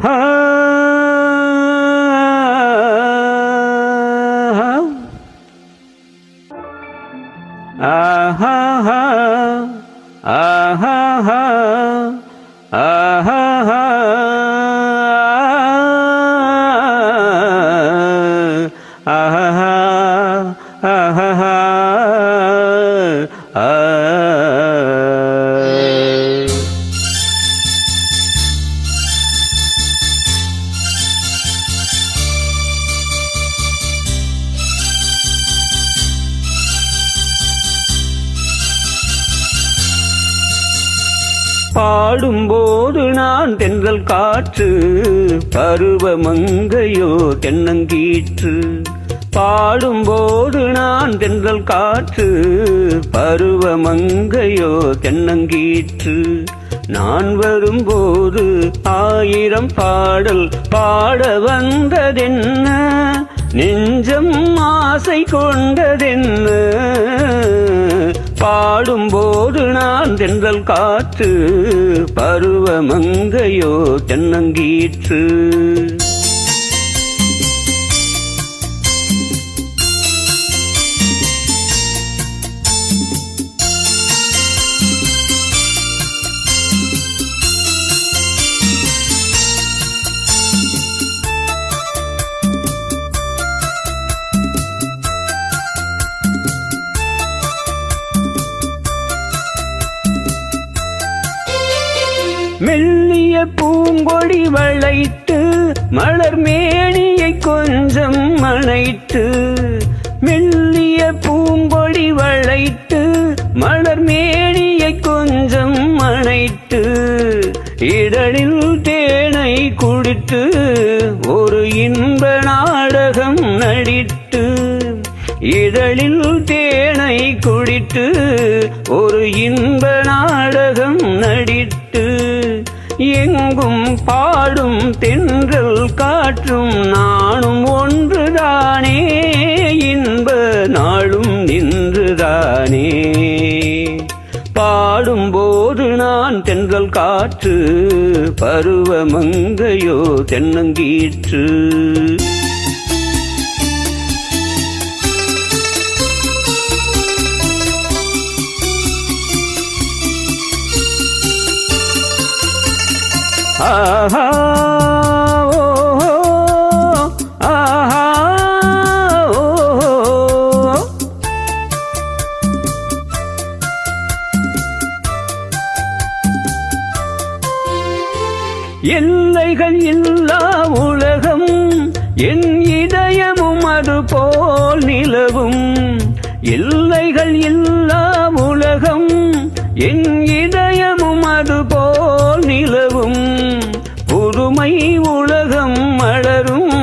ஆஹா ஆஹா ஆஹா ஆஹா பாடும்போது நான் தென்றல் காற்று, பருவமங்கையோ தென்னங்கீற்று. பாடும்போது நான் தென்றல் காற்று, பருவமங்கையோ தென்னங்கீற்று. நான் வரும்போது 1000 பாடல் பாட வந்ததென்ன, நெஞ்சம் ஆசை கொண்டதென்ன. பாடும்போது நான் தென்றல் காற்று, பருவமங்கையோ தென்னங்கீற்று. மெல்லிய பூங்கொடி வளைத்து, மலர் மேனியை கொஞ்சம் அணைத்து. மெல்லிய பூங்கொடி வளைத்து, மலர் மேனியை கொஞ்சம் அணைத்து. இதழில் தேனை குடித்து, ஒரு இன்ப நாடகம் நடித்து. இதழில் தேனை குடித்து, ஒரு இன்ப நாடகம் நடித்து. எங்கும் பாடும் தென்றல் காற்றும் நானும் ஒன்றுதானே, இன்ப நாளும் நின்றுதானே. பாடும்போது நான் தென்றல் காற்று, பருவமங்கையோ தென்னங்கீற்று. ஆஹா ஓஹோ ஆஹா ஓஹோ. எல்லைகள் இல்லா உலகம், என் இதயமும் அதுபோல் நிலவும். எல்லைகள் இல்லா உலகம், என் இதயமும் அதுபோல் நிலவும். புதுமை உலகம் மலரும்,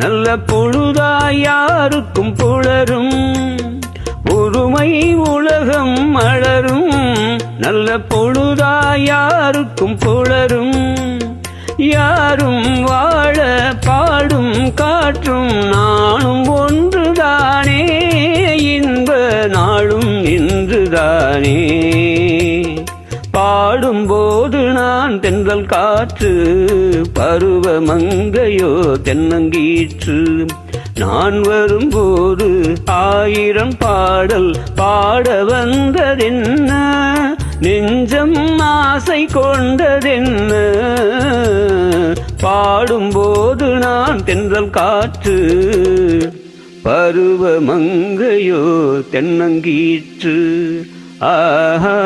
நல்ல பொழுதாய் யாருக்கும் புலரும். புதுமை உலகம் மலரும், நல்ல பொழுதாய் யாருக்கும் புலரும். யாரும் வாழ பாடும் காற்றும் நானும் ஒன்றுதானே, இன்ப நாளும் இன்றுதானே. பாடும்போது நான் தென்றல் காற்று, பருவமங்கையோ தென்னங்கீற்று. நான் வரும்போது 1000 பாடல் பாட வந்ததென்ன, நெஞ்சம் ஆசை கொண்டதென்ன. பாடும்போது நான் தென்றல் காற்று, பருவமங்கையோ தென்னங்கீற்று. ஆஹா